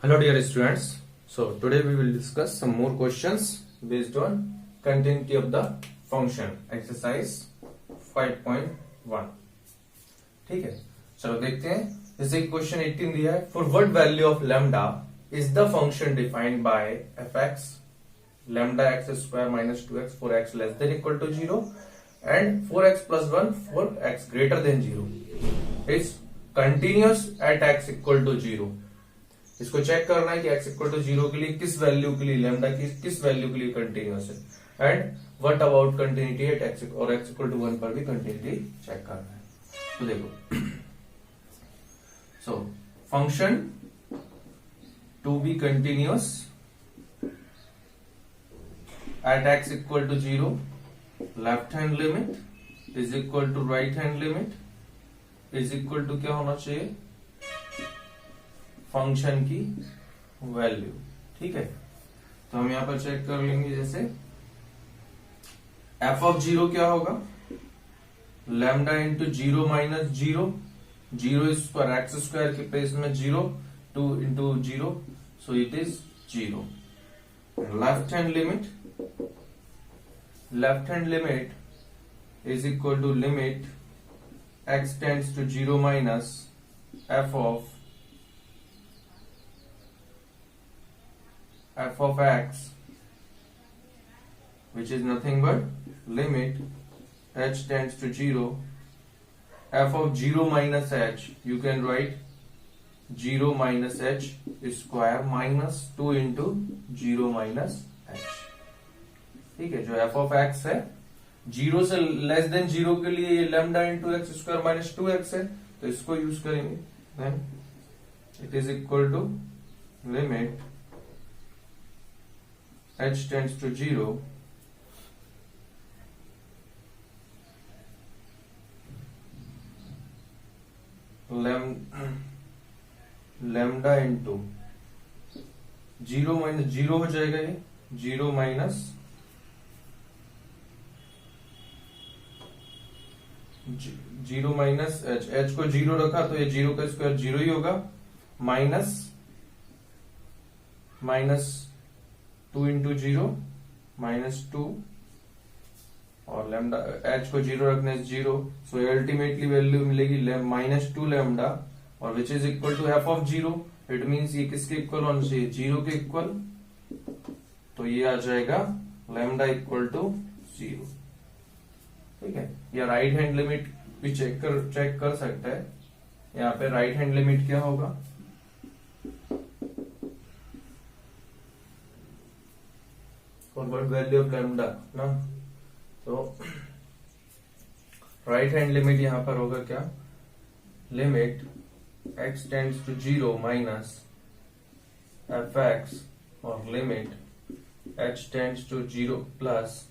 Hello dear students. So today we will discuss some more questions based on continuity of the function exercise 5.1. ठीक है, चलो देखते हैं. जैसे क्वेश्चन 18 दिया है, for what value of lambda is the function defined by f x lambda x square minus 2x for x less than equal to 0 and 4x plus 1 for x greater than 0 is continuous at x equal to 0. इसको check करना है कि x equal to 0 के लिए किस value के लिए lambda की किस वैल्यू के लिए कंटिन्यूअस है, and what about continuity at x और x इक्वल टू 1 पर भी कंटिन्यूटी चेक करना है. तो देखो, so function to be continuous at x equal to 0, left hand limit is equal to right hand limit is equal to क्या होना चाहिए, फंक्शन की वैल्यू. ठीक है, तो हम यहां पर चेक कर लेंगे. जैसे एफ ऑफ 0 क्या होगा, lambda into 0 minus 0, 0 square x square के प्लेस में 0, 2 into 0, so it is 0. Left hand limit is equal to limit x tends to 0 minus f of x, which is nothing but limit h tends to 0, f of 0 minus h, you can write 0 minus h square minus 2 into 0 minus h. ठीक है, जो f of x है 0 से less than 0 के लिए ये lambda into x square minus 2x है, तो इसको यूज करेंगे. Then it is equal to limit h tends to 0 lambda into 0 minus 0 हो जाएगा, ये 0 माइनस 0 माइनस h को 0 रखा तो ये 0 का स्क्वायर 0 ही होगा, माइनस 2 इंटू 0 माइनस 2 और लैम्डा h को 0 रखने से 0, सो अल्टीमेटली वैल्यू मिलेगी माइनस 2 लैम्डा, और which is equal to F of 0. It means ये किसके इक्वल होना चाहिए, 0 के इक्वल, तो ये आ जाएगा लैम्डा इक्वल टू 0. ठीक है, या राइट हैंड लिमिट भी चेक कर सकता है. यहाँ पे राइट हैंड लिमिट क्या होगा, फॉरवर्ड वैल्यू ऑफ लैम्डा ना, तो राइट हैंड लिमिट यहां पर होगा क्या, limit x tends to 0 minus F x और limit h tends to 0 plus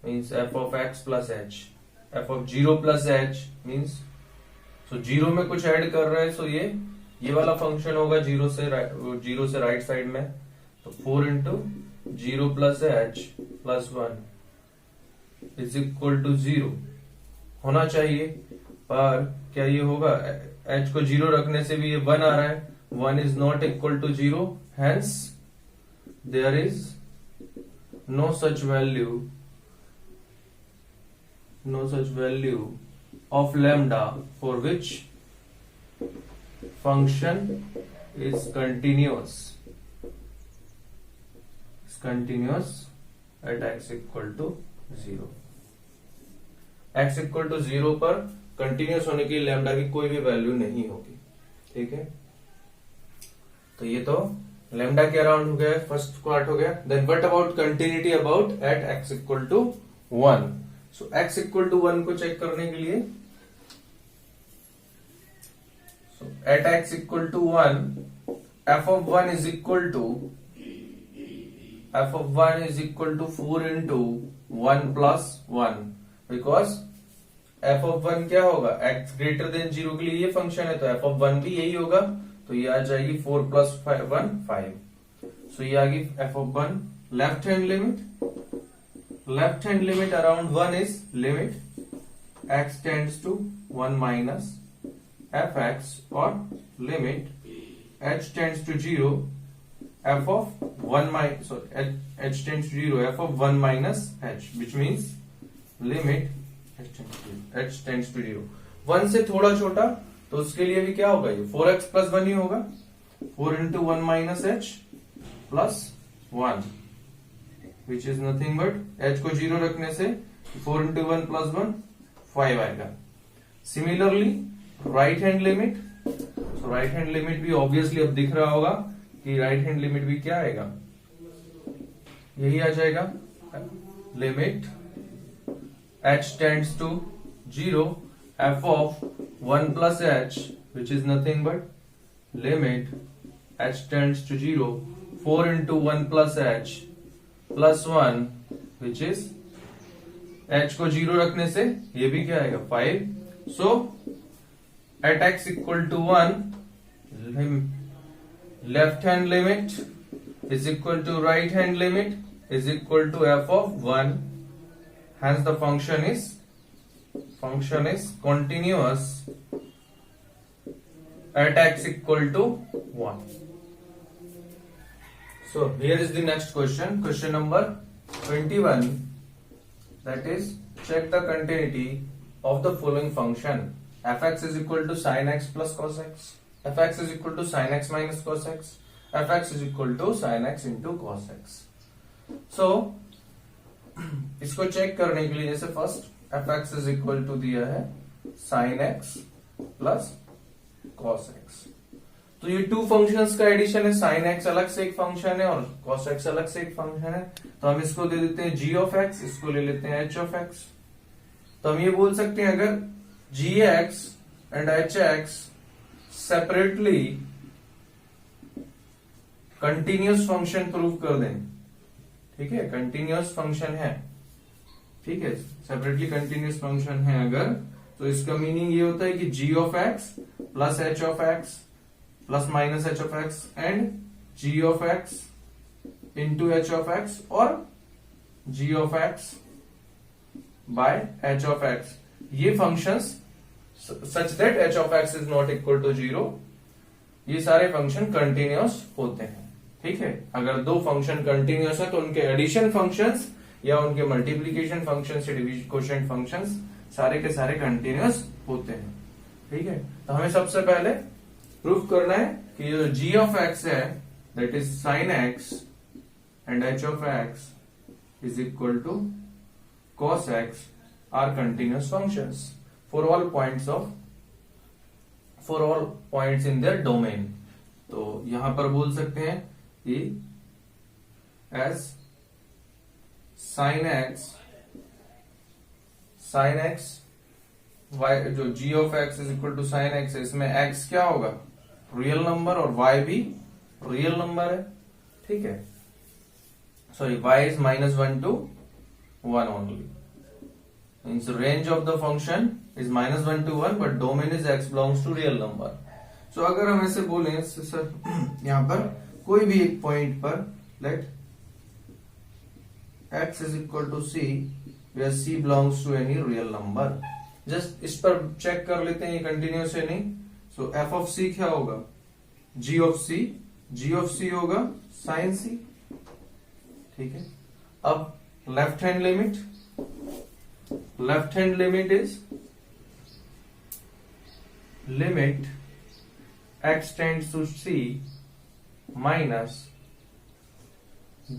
means F of x plus h, F of 0 plus h means, so 0 में कुछ add कर रहा है, सो ये वाला फंक्शन होगा 0 से राइट साइड में, तो 4 into 0 plus h plus 1 is equal to 0 होना चाहिए, पर क्या ये होगा, h को 0 रखने से भी ये 1 आ रहा है, 1 is not equal to 0, hence there is no such value of lambda for which function is continuous at x equal to 0. x equal to 0 पर कंटिन्यूस होने की लैम्डा की कोई भी वैल्यू नहीं होगी. ठीक है, तो ये तो लैम्डा के अराउंड हो गया, फर्स्ट पार्ट हो गया. Then what about continuity about at x equal to 1. So x equal to 1 को चेक करने के लिए, so at x equal to 1 f of 1 is equal to f of 1 is equal to 4 into 1 plus 1, because f of 1 क्या होगा, x greater than 0 के लिए ये function है, तो f of 1 भी यही होगा, तो ये आ जाएगी 4 प्लस 1 5. सो ये आ गई f of 1. Left hand limit around 1 is limit x tends to 1 minus F x और limit h tends to 0 f of 1 minus, sorry, h tends to 0 f of 1 minus h, which means limit h tends to 0 1 से थोड़ा छोटा, तो उसके लिए भी क्या होगा, ये 4x plus 1 ही होगा, 4 into 1 minus h plus 1, which is nothing but h को 0 रखने से 4 into 1 plus 1 5 आएगा. सिमिलरली राइट हैंड लिमिट, तो राइट हैंड लिमिट भी ऑब्वियसली अब दिख रहा होगा कि राइट हैंड लिमिट भी क्या आएगा, यही आ जाएगा, limit h tends to 0 f of 1 plus h, which is nothing but limit h tends to 0 4 into 1 plus h plus 1, which is h को 0 रखने से ये भी क्या आएगा 5. So at x equal to 1, left hand limit is equal to right hand limit is equal to f of 1. Hence the function is continuous at x equal to 1. So here is the next question, question number 21, that is check the continuity of the following function. Fx is equal to sin x plus cos x, fx is equal to sin x minus cos x, fx is equal to sin x into cos x. So इसको check करने के लिए जैसे first fx is equal to दिया है sin x plus cos x, तो ये two functions का एडिशन है. sin x अलग से एक फंक्शन है और cos x अलग से एक फंक्शन है, तो हम इसको दे देते हैं g of x, इसको ले लेते हैं h of x. तो हम ये बोल सकते हैं अगर gx and hx separately continuous function prove कर दें, ठीक है, कंटिन्यूअस फंक्शन है, ठीक है, सेपरेटली कंटिन्यूअस फंक्शन है अगर, तो इसका मीनिंग ये होता है कि g of x plus h of x plus minus h of x and g of x into h of x और g of x by h of x, ये functions such that h of x is not equal to 0, ये सारे function continuous होते हैं, ठीक है. अगर दो फंक्शन कंटिन्यूअस है तो उनके एडिशन फंक्शंस या उनके मल्टीप्लीकेशन फंक्शंस या डिवीजन कोएफिशिएंट फंक्शंस सारे के सारे कंटिन्यूअस होते हैं, ठीक है. तो हमें सबसे पहले प्रूफ करना है कि जो g of x है that is sin x and h of x is equal to cos x are continuous functions for all points in their domain. तो यहां पर बोल सकते हैं कि as sin x y, जो g of x is equal to sin x है, इसमें x क्या होगा, रियल नंबर, और y भी रियल नंबर है, ठीक है. Sorry, y is -1 to 1 only. Means range of the function is -1 to 1, but domain is x belongs to real number. So अगर हम ऐसे बोलें सर, यहाँ पर कोई भी एक पॉइंट पर let x is equal to c, where c belongs to any real number. Just इस पर चेक कर लेते हैं ये कंटिन्यूस है नहीं. सो f of c क्या होगा, g of c होगा sin c, ठीक है. अब left hand limit is limit x tends to c minus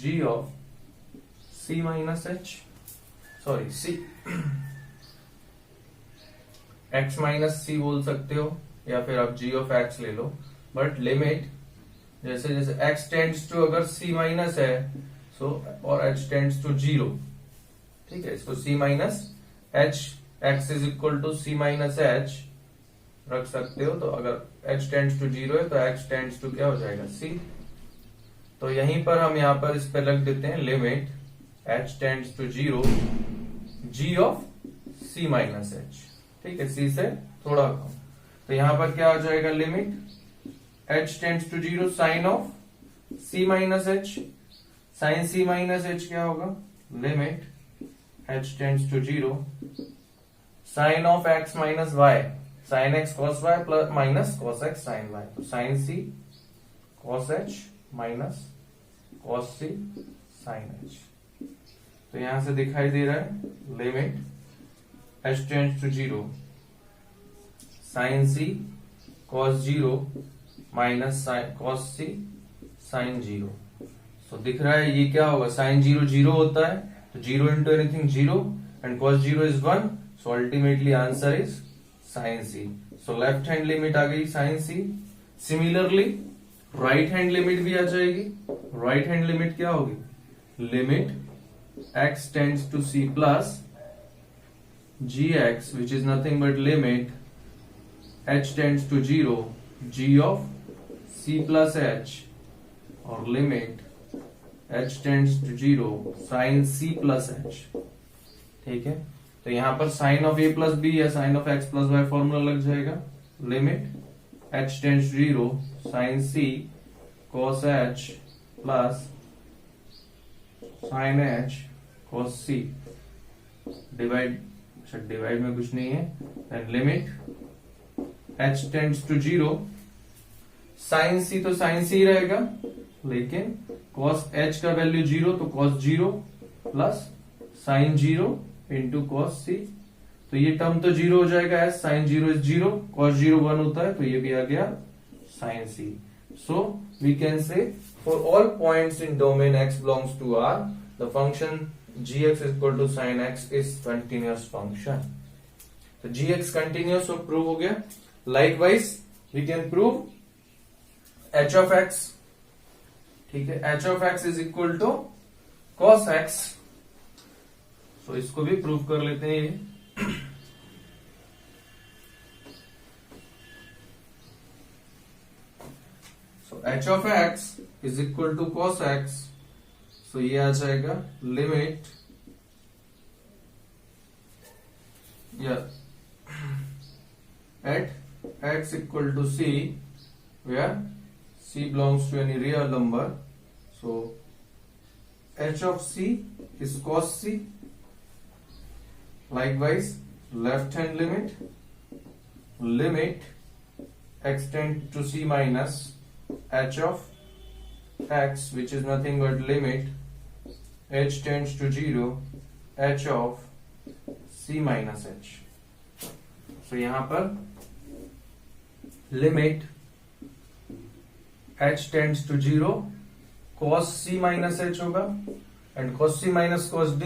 g of c minus h, sorry c x minus c बोल सकते हो या फिर आप g of x ले लो, बट लिमिट जैसे जैसे x टेंड्स टू अगर c माइनस है और h टेंड्स टू 0, ठीक है, इसको c minus h, x is equal to c minus h रख सकते हो. तो अगर h टेंड्स टू 0 है तो x टेंड्स टू क्या हो जाएगा c. तो यहीं पर हम यहां पर इस पे रख देते हैं limit h tends to 0 g of c minus h, ठीक है, c से थोड़ा कम. तो यहां पर क्या हो जाएगा, limit h tends to 0 sine of c minus h, sine c minus h क्या होगा, limit h tends to 0 sine of x minus y, sine x cos y plus minus cos x sine y. तो sine c cos h minus cos c sin h। तो यहां से दिखाई दे रहा है limit h tends to 0 sin c cos 0 minus cos c sin 0। तो दिख रहा है ये क्या होगा, sin 0 0 होता है, तो 0 into anything 0 and cos 0 is 1, so ultimately answer is sin c। So left hand limit आ गई sin c। Similarly right hand limit भी आ जाएगी। राइट हैंड लिमिट क्या होगी, limit x tends to c plus gx which is nothing but limit h tends to 0 g of c plus h और limit h tends to 0 sin c plus h। ठीक है, तो यहां पर sine of a plus B या sine of x plus Y formula लग जाएगा। Limit h tends to 0 sin c cos h plus sin h cos c divide में कुछ नहीं है, and limit h tends to 0 sin c तो sin c रहेगा, लेकिन cos h का वैल्यू 0 तो cos 0 plus sin 0 into cos c। तो ये टर्म तो 0 हो जाएगा, एस sin 0 इज 0, cos 0 1 होता है, तो ये भी आ गया sin c। So we can say for all points in domain x belongs to R the function gx is equal to sin x is continuous function. तो gx कंटिन्यूअस और prove हो गया। Likewise we can prove h of x, ठीक है, h of x is equal to cos x। तो इसको भी prove कर लेते हैं। So h of x is equal to cos x, so ये आ जाएगा लिमिट या at x equal to c where c belongs to any real number, so h of c is cos c। Likewise left hand limit x tends to c minus h of x which is nothing but limit h tends to 0 h of c minus h। so यहाँ पर limit h tends to 0 cos c minus h होगा, and cos c minus cos d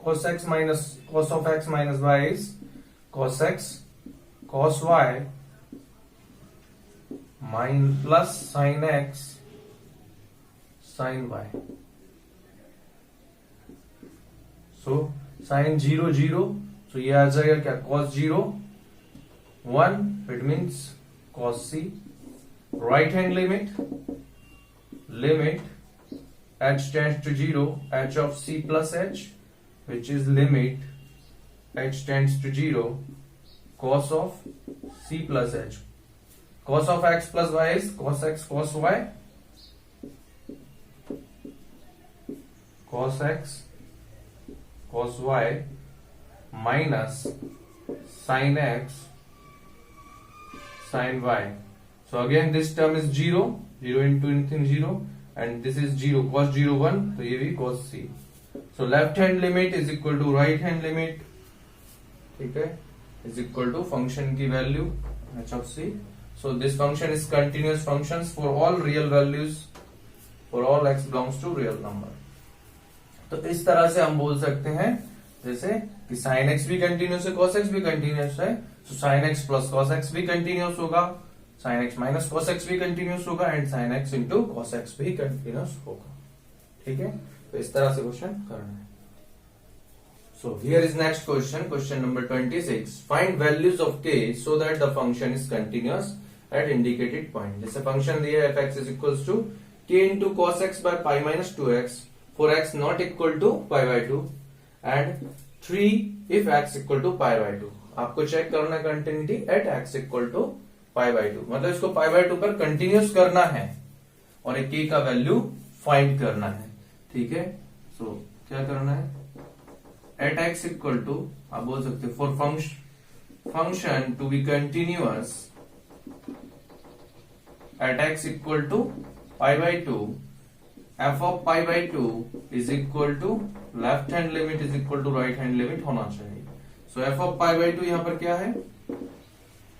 cos x minus cos of x minus y is cos x cos y plus sin x sin y। so sin 0 0, so ये आ जाएगा क्या, cos 0 1, it means cos c। right hand limit h tends to 0 h of c plus h which is limit h tends to 0 cos of c plus h। cos of x plus y is cos x cos y, cos x cos y minus sin x sin y। so again this term is 0 into anything 0 and this is 0 cos 0 1, तो ये भी cos c। so left hand limit is equal to right hand limit, ठीक है, is equal to function की value h of c। so this function is continuous functions for all real values, for all x belongs to real number। तो इस तरह से हम बोल सकते हैं जैसे कि sin x भी कंटिन्यूस है, cos x भी कंटिन्यूस है, तो sin x plus cos x भी कंटिन्यूस होगा, sin x minus cos x भी कंटिन्यूस होगा, and sin x into cos x भी कंटिन्यूस होगा। ठीक है, तो इस तरह से क्वेश्चन करना है। So here is next question, question number 26. Find values of k so that the function is continuous at indicated point। जैसे फंक्शन दिया है f(x) is equals to k into cos x by pi minus 2x for x not equal to pi by 2 and 3 if x equal to pi by 2। आपको check करना है continuity at x equal to pi by 2, मतलब इसको pi by 2 पर continuous करना है और एक k का वैल्यू फाइंड करना है। ठीक है, सो क्या करना है, at x इक्वल टू आप बोल सकते हो for function to be continuous at X equal to pi by two, F of pi by two is equal to left hand limit is equal to right hand limit होना चाहिए। So F of pi by two यहां पर क्या है,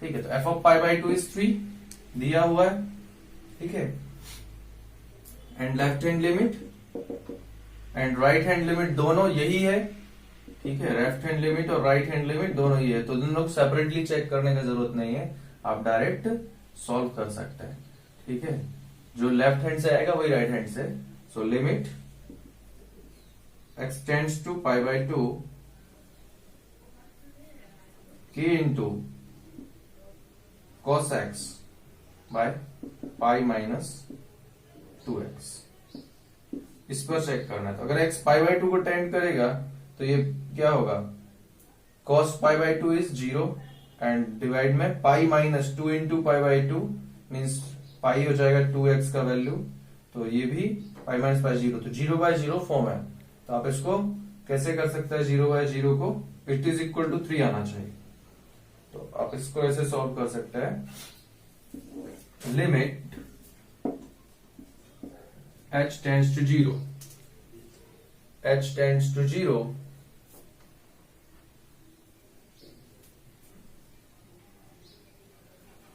ठीक है, तो F of pi by two is 3 दिया हुआ है, ठीक है, and left hand limit and right hand limit दोनों यही है, ठीक है, लेफ्ट हैंड लिमिट और राइट हैंड लिमिट दोनों ही है, तो दोनों सेपरेटली चेक करने की जरूरत नहीं है, आप डायरेक्ट सॉल्व कर सकते हैं, ठीक है, जो लेफ्ट हैंड से आएगा वही राइट हैंड से। So limit x tends to pi by two के into cos X by pi minus 2x, इस पर चेक करना है। तो अगर x पाई बाई टू को टेंड करेगा तो ये क्या होगा, cos pi by two is 0 and divide में pi minus 2 into pi by two means pi हो जाएगा 2x का वैल्यू, तो ये भी पाई माइनस पाई 0, तो 0 बाय 0 फॉर्म है। तो आप इसको कैसे कर सकते हैं, 0 बाय 0 को इट इज इक्वल टू 3 आना चाहिए, तो आप इसको ऐसे सॉल्व कर सकते हैं। Limit h tends to 0, h tends to 0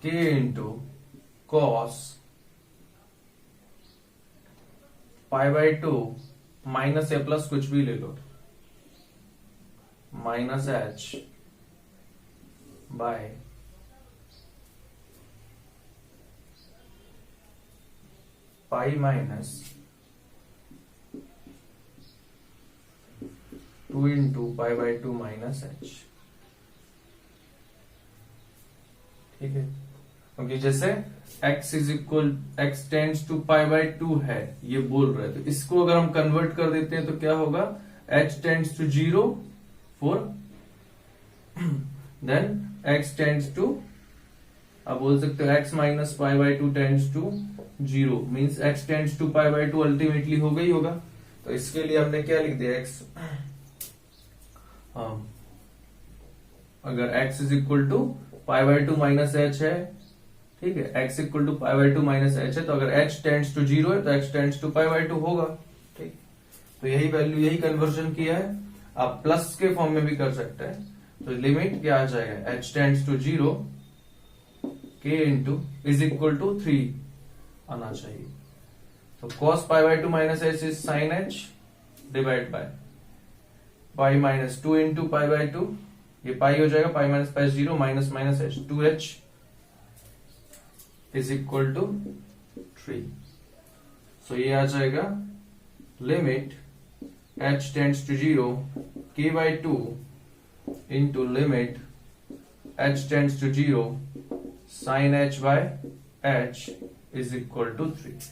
k into cos pi by two minus A plus कुछ भी ले लो, minus h by pi minus 2 into pi by two minus h, ठीक है, क्योंकि जैसे x is equal x tends to pi by two है ये बोल रहे हैं, तो इसको अगर हम कन्वर्ट कर देते हैं तो क्या होगा, h tends to 0 4 then x tends to, आप बोल सकते हो x minus pi by two tends to 0 means x tends to pi by two ultimately हो गई होगा। तो इसके लिए हमने क्या लिख दिया, x अगर x is equal to pi by two minus h है, ठीक है, x equal to pi by two minus h है, तो अगर h टेंड्स टू 0 है तो x tends to pi by two होगा, ठीक, तो यही वैल्यू यही कन्वर्जन किया है। आप प्लस के फॉर्म में भी कर सकते हैं, तो लिमिट क्या आ जाएगा, h tends to 0 k into is equal to 3 आना चाहिए। तो cos pi by two minus h is sine h divide by pi minus 2 into pi by two, ये पाई हो जाएगा, pi minus pi 0 minus minus h 2h is equal to 3। So ये आ जाएगा limit h tends to 0 k by two into limit h tends to 0 sine h by h is equal to 3।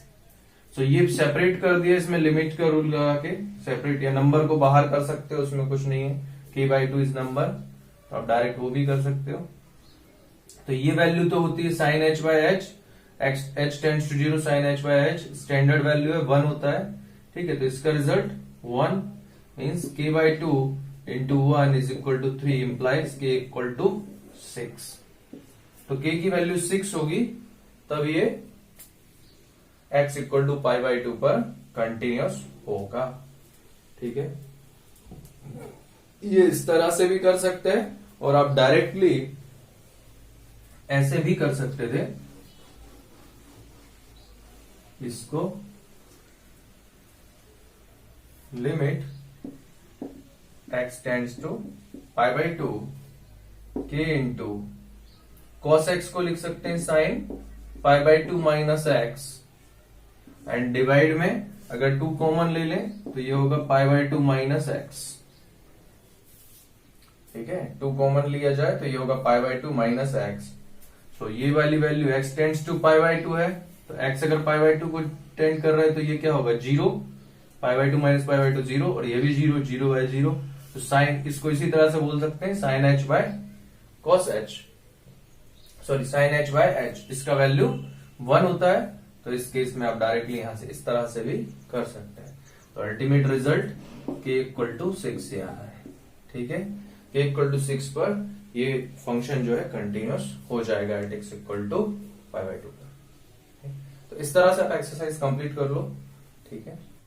So ये separate कर दिया, इसमें limit का rule लगा के सेपरेट, या नंबर को बाहर कर सकते हो, उसमें कुछ नहीं है, k by two is number, तो आप डायरेक्ट वो भी कर सकते हो। तो ये वैल्यू तो होती है sine h by h, h tends to 0 sine h by h, standard value है 1 होता है, ठीक है, तो इसका result 1 means k by two into 1 is equal to 3 implies k equal to 6। तो k की वैल्यू 6 होगी तब ये x equal to pi by two पर कंटिन्यूस होगा, ठीक है। ये इस तरह से भी कर सकते हैं और आप डायरेक्टली ऐसे भी कर सकते थे, इसको limit x tends to pi by two k into cos X को लिख सकते हैं sine pi by two minus X, and divide में अगर 2 कॉमन ले लें तो ये होगा pi by two minus X, ठीक है, 2 कॉमन लिया जाए तो ये होगा pi by two minus X. So ये वाली value x tends to pi by two है, तो x अगर पाई बाई टू को टेंड कर रहा है तो ये क्या होगा 0, पाई by two minus pi by to 0, और ये भी 0, 0 बाय 0, तो साइन, इसको इसी तरह से बोल सकते हैं sine h by cos h, sorry sine h by h, इसका वैल्यू 1 होता है, तो इस केस में आप डायरेक्टली यहां से इस तरह से भी कर सकते हैं। तो ultimate result k equal to 6 से आना है, ठीक है, k इक्वल टू 6 पर ये फंक्शन जो है कंटिन्यूस हो जाएगा at x equal to pi by two पर। इस तरह से आप एक्सरसाइज कंप्लीट कर लो, ठीक है।